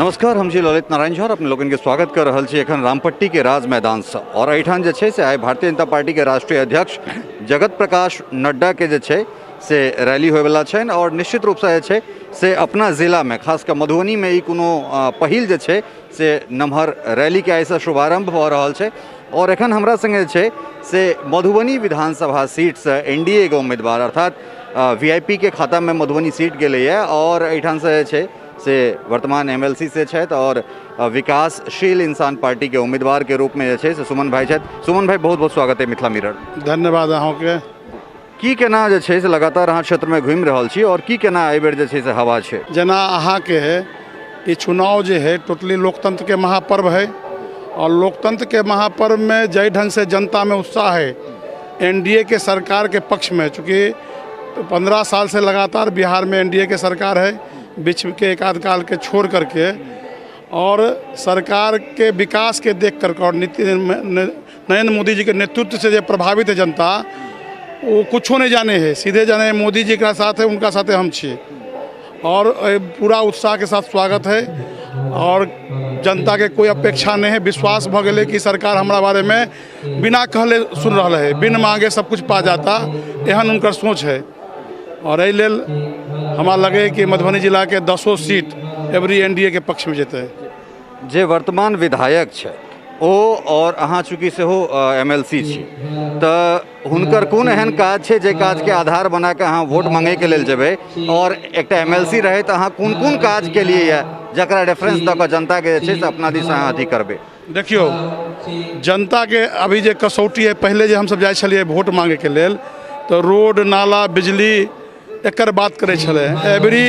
नमस्कार, हम छी ललित नारायण झा अपने लोगन के स्वागत कर रहल छी एखन रामपट्टी के राज मैदान से। और एठान जे छै से आइ भारतीय जनता पार्टी के राष्ट्रीय अध्यक्ष जगत प्रकाश नड्डा के जे छै से रैली होय वाला छन और निश्चित रूप से जे छै से अपना जिला में खासकर मधुबनी में ई कोनो पहिल जे छै से नम्हर रैली के आइ से शुभारंभ भ रहल छै। और एखन हमरा संगे छै से मधुबनी विधानसभा सीट से एनडीए के उम्मीदवार अर्थात वीआईपी के खाता में मधुबनी सीट गेलै और एठान से जे छै से वर्तमान एमएलसी से छथि और विकासशील इंसान पार्टी के उम्मीदवार के रूप में जे छै से सुमन भाई छथि। सुमन भाई, बहुत बहुत स्वागत है मिथिला मिरर। धन्यवाद अहाँके। की केना जे छै से लगातार अहाँ क्षेत्र में घूमि रहल छी और की केना एहि बेर जे छै से हवा छै? जेना अहाँके ई चुनाव जे है टोटली लोकतंत्र के महापर्व है और लोकतंत्र के महापर्व में जय ढंग से जनता में उत्साह है एनडीए के सरकार के पक्ष में। चूँकि 15 साल से लगातार बिहार में एनडीए के सरकार है, बीच के एक आध काल के छोड़ करके, और सरकार के विकास के देख कर और नरेंद्र मोदी जी के नेतृत्व से जो प्रभावित है जनता, वो कुछ नहीं जाने हैं, सीधे जाने मोदी जी के साथ है, उनका साथ हम छी और पूरा उत्साह के साथ स्वागत है। और जनता के कोई अपेक्षा नहीं है, विश्वास भ गए कि सरकार हमारा बारे में बिना कहले सुन रहा है, बिन मांगे सब कुछ पा जाता, एहन उनकर सोच है। और एहि लेल हमरा लगे कि मधुबनी जिला के 10 सीट एवरी एनडीए के पक्ष में जेतै। जे वर्तमान विधायक छै ओ और अहाँ चूँकि सेहो एमएलसी छी तऽ हुनकर कोन एहन काज छै जे काज के आधार बना के अहाँ वोट मांगे के लेल जेबै, और एकटा एमएलसी रहे तऽ अहाँ कोन कोन काज के लिए या जकरा रेफरेंस दऽ कऽ जनता के जे छै से अपना दिस अहाँ अथी करबै? देखियो, जनता के अभी जे कसौटी है, पहले जे हमसब जाइ छलिए वोट मांगे के लेल तो रोड नाला बिजली एकर बात करे छले। एवरी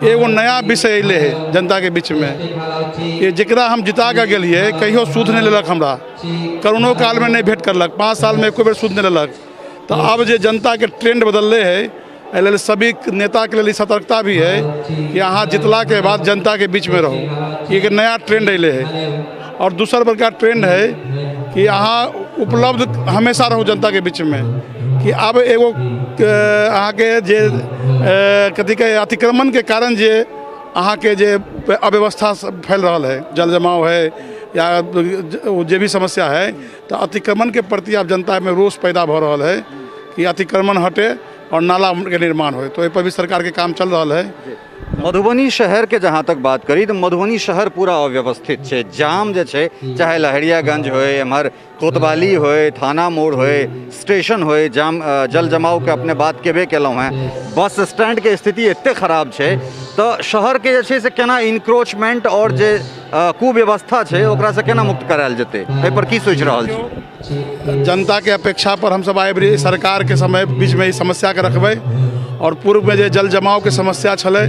एगो नया विषय अले है जनता के बीच में कि जरा हम जिता के गेलिए कहियो सूद नहीं लेलक, हमरा करोनो काल में नहीं भेंट करलक, 5 साल में एको बेर सूद नहीं लेलक। तो अब जे जनता के ट्रेंड बदलले है, एहि सभी नेता के लिए सतर्कता भी है कि अहाँ जितला के बाद जनता के बीच में रहो, एक नया ट्रेंड अले है। और दूसर प्रकार ट्रेंड है कि अहाँ उपलब्ध हमेशा रहो जनता के बीच में। कि अब एगो अहाँ के जे कथी के अतिक्रमण के कारण जे अहाँ के जे अव्यवस्था फैल रहा है, जल जमाव है या जे भी समस्या है, तो अतिक्रमण के प्रति अब जनता में रोष पैदा हो रहा है कि अतिक्रमण हटे और नाला के निर्माण हो। तो ये पर भी सरकार के काम चल रहा है। मधुबनी शहर के जहाँ तक बात करी तो मधुबनी शहर पूरा अव्यवस्थित है। जाम जे छै, चाहे लहरियागंज होए, एम्हर कोतवाली होए, थाना मोड़ होए, स्टेशन होए, जाम जल जमाव के अपने बात केबे केलहुँ हैं। बस स्टैंड के स्थिति एते खराब है, तो शहर के जे छै से केना इंक्रोचमेंट और जे कुव्यवस्था है ओकरा से केना मुक्त करायल जेतै, एहि पर की सोच रहल छी? जनता के अपेक्षा पर हम सब आए सरकार के समय बीच में ई समस्या के रखबै। और पूर्व में जो जल जमाव के समस्या छले,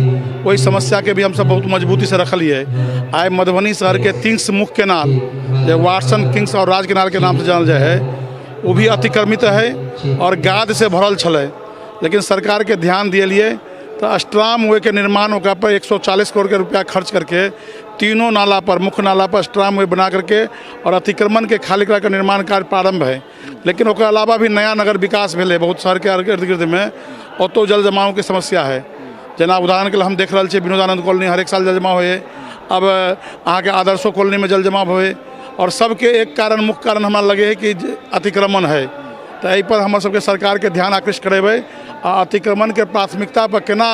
वही समस्या के भी हम सब बहुत मजबूती से रखलिए। आइ मधुबनी शहर के 3 मुख्य केनाल जो वाटसन, किंग्स और राज केनाल के नाम से जानल जाए है, वो भी अतिक्रमित है और गाद से भरल छले। लेकिन सरकार के ध्यान दिए तो स्ट्राम वे के निर्माण ओकरा पर 140 करोड़ के रुपया खर्च करके तीनों नाला पर, मुख्य नाला पर स्ट्राम वे बना करके और अतिक्रमण के खाली करा के निर्माण कार्य प्रारंभ है। लेकिन ओकरा अलावा भी नया नगर विकास भेले बहुत शहर के इर्द गिर्द में, ओतो जल जमाव के समस्या है। जना उदाहरण के लिए हम देख रहे हैं विनोदानंद कॉलोनी हर एक साल जल जमाव होए, अब अहाँ के आदर्शो कॉलोनी में जल जमाव होए, और सबके एक कारण, मुख्य कारण हमारा लगे है कि अतिक्रमण है। तो यही पर हम सबके सरकार के ध्यान आकृष्ट करेबै आ अतिक्रमण के प्राथमिकता पर केना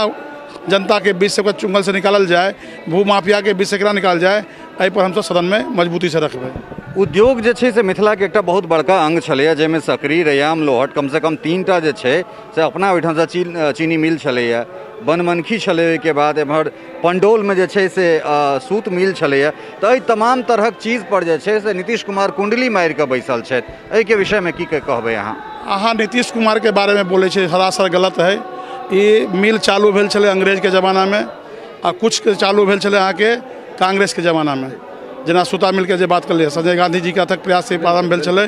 जनता के बीच से चुंगल से निकालल जाए, भू माफिया के बीच से केना निकाल जाए, एहि पर हम सब सदन में मजबूती से रखबै। उद्योग जे छै से मिथिला के एकटा बहुत बड़का अंग छलैया, जाहिमे सकरी, रैयाम, लोहट कम से कम 3टा जे छै से अपना ओहिठाम से चीनी मिल छलैया, बनमनखी छलै, के बाद एम्हर पंडौल में जे छै से सूत मिल छलैया। तो एहि तमाम तरहक चीज पर जे छै से नीतीश कुमार कुंडली मारि कऽ बैसल छथि। एहि के विषय में की कहबै अहाँ? अहाँ नीतीश कुमार के बारे में बोले छे सरासर गलत है। ये मिल चालू भेल छलै अंग्रेज के ज़माना में, आ कुछ चालू भेल छलै अहाँ के कांग्रेस के ज़माना में। जना सूता मिल के जे बात कर लिया, संजय गांधी जी के अथक प्रयास से प्रारंभ भेल छलै।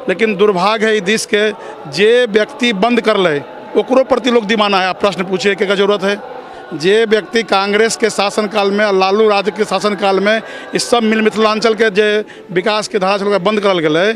लेकिन दुर्भाग्य है देश के जे व्यक्ति बंद कर ले ओकरो प्रति लोग दीवाना है। आप प्रश्न पूछिए के जरूरत है। जे व्यक्ति कांग्रेस के शासनकाल में, लालू राज के शासनकाल में इस सब मिल मिथिलांचल के जे विकास के धारा बंद करल गए,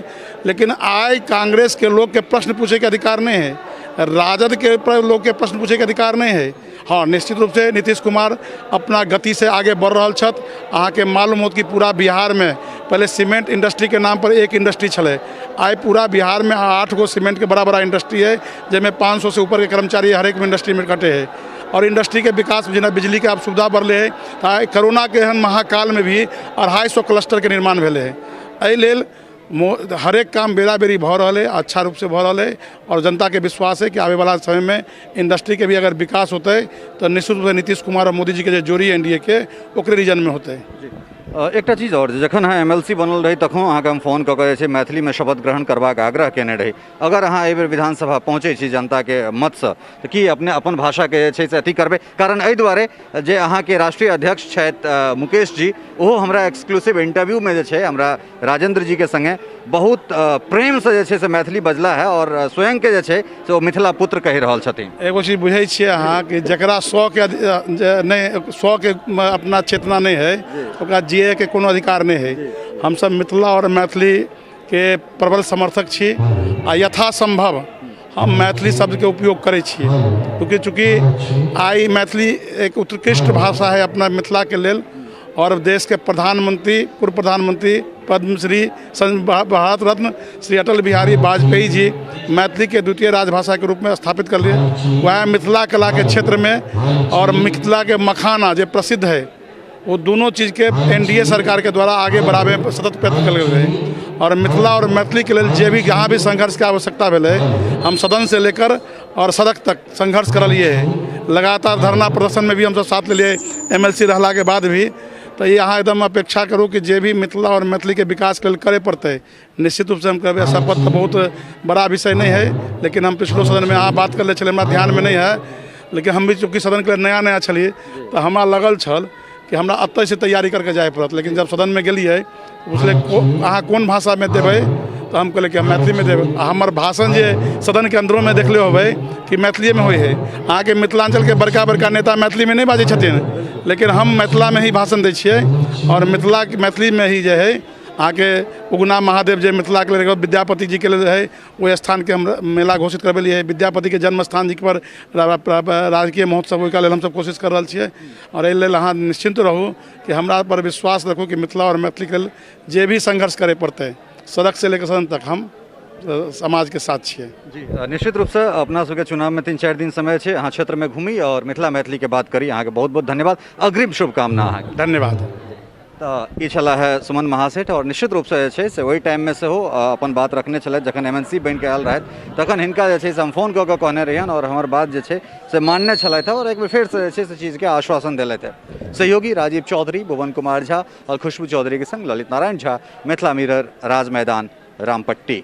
लेकिन आज कांग्रेस के लोग के प्रश्न पूछे के अधिकार नहीं है। राजद के ऊपर लोग के प्रश्न पूछे के अधिकार नहीं है। हाँ, निश्चित रूप से नीतीश कुमार अपना गति से आगे बढ़ रहा छत। अहाँ के मालूम होत कि पूरा बिहार में पहले सीमेंट इंडस्ट्री के नाम पर एक इंडस्ट्री छले, आज पूरा बिहार में 8 गो सीमेंट के बड़ा बड़ा इंडस्ट्री है, जिसमें 500 से ऊपर के कर्मचारी हर एक इंडस्ट्री में कटे हैं। और इंडस्ट्री के विकास में बिजली के आप सुविधा बढ़ले है। कोरोना के एहन महाकाल में भी 250 क्लस्टर के निर्माण भेले है। एहि लेल हरेक काम बेरा बेरी भ रहा है, अच्छा रूप से भ रहा है। और जनता के विश्वास है कि आने वाला समय में इंडस्ट्री के भी अगर विकास होते तो निश्चित रूप से नीतीश कुमार और मोदी जी के जो जोड़ी एनडीए के ओकरे रीजन में होते। एक चीज़ और, जखन अहाँ MLC बनल रही तखन अहाँके हम फोन कऽ कऽ मैथिली में शपथ ग्रहण करबाक आग्रह केने रही। अगर अहाँ एहि बेर विधानसभा पहुँचे छी जनता के मत से तो कि अपने अपन भाषा के से अथी करबे? कारण एहि दुआरे जे अहाँ के राष्ट्रीय अध्यक्ष छथि मुकेश जी, वो हमरा एक्सक्लूसिव इंटरव्यू में जे छै हमरा राजेंद्र जी के संगे बहुत प्रेम से जे से मैथिली बजला है और स्वयं के जे छै से मिथिला पुत्र कहि रहल छथिन। एगो चीज बुझे छियै अहाँ कि जकरा 100 के अपना चेतना नहीं है, ओकरा जिए के कोनो अधिकार नहीं है। हम सब मिथिला और मैथिली के प्रबल समर्थक छी आ यथासंभव हम मैथिली शब्द के उपयोग करै छी, क्योंकि चूँकि आई मैथिली एक उत्कृष्ट भाषा है अपना मिथिला के लेल। और देश के प्रधानमंत्री, पूर्व प्रधानमंत्री पद्मश्री भारत रत्न श्री अटल बिहारी वाजपेयी जी मैथिली के द्वितीय राजभाषा के रूप में स्थापित कर लिए। वह मिथिला कला के क्षेत्र में और मिथिला के मखाना जो प्रसिद्ध है, वो दोनों चीज़ के एनडीए सरकार के द्वारा आगे बढ़ावे में सतत प्रयत्न कल गए। और मिथिला और मैथिली के लिए जे भी जहाँ भी संघर्ष की आवश्यकता भेले, हम सदन से लेकर और सड़क तक संघर्ष कर लिए है। लगातार धरना प्रदर्शन में भी हम सब साथ ले लिए MLC रहला के बाद भी। तो ये यहाँ एकदम अपेक्षा करूँ कि जे भी मिथिला और मैथिली के विकास के लिए करे पड़ते, निश्चित रूप से हम कहते शपथ तो बहुत बड़ा विषय नहीं है, लेकिन हम पिछलो सदन में यहाँ बात कर ले चले, हमारा ध्यान में नहीं है। लेकिन हम भी चूँकि सदन के लिए नया नया छलिए तो हमारा लगल छल कि हमरा अतः से तैयारी करके जाए पड़त। लेकिन जब सदन में गेलिए उसले अहाँ कौन भाषा में देवे, तो हम कहले कि हम मैथिली में देवे। हमर भाषण जे सदन के अंदरों में देखले होबे कि मैथिली में होई है। अहाँ के मिथिलांचल के बड़का बड़का नेता मैथिली में नहीं बाजै छथिन, लेकिन हम मिथिला में ही भाषण दै छियै। और मैथिली में ही जे है आके उगना महादेव जे मिथिला के लिए विद्यापति जी के लिए है, वो स्थान के हम मेला घोषित करबेलिए है। विद्यापति के जन्म स्थान जी पर राजकीय महोत्सव ओहिका लेल हमसब कोशिश कर रहा छियै। और एहि लेल अहाँ निश्चिंत रहू कि हमरा पर विश्वास रखू कि मिथिला और मैथिली के लिए जे भी संघर्ष करे पड़ते, सड़क से लेकर सदन तक हम समाज के साथ छियै। जी, निश्चित रूप से अपना सबके चुनाव में 3-4 दिन समय है, अहाँ क्षेत्र में घूमी और मिथिला मैथिली के बात करी। अहाँ के बहुत बहुत धन्यवाद, अग्रिम शुभकामना अहाँ। धन्यवाद। तो ये छला है सुमन महासेठ। और निश्चित रूप से वही टाइम में से हो अपन बात रखने चले जखन MNC बन के आयल रहे, तखन हिनका जे छै से हम फोन कऽ कहने रहियन और हमार बात जे छै से मानने छलथि और एक बेर फिर से जे छै से चीज़ के आश्वासन दिलथि। सहयोगी राजीव चौधरी, भुवन कुमार झा और खुशबू चौधरी के संग ललित नारायण झा, मिथिला मिरर, राज मैदान, रामपट्टी।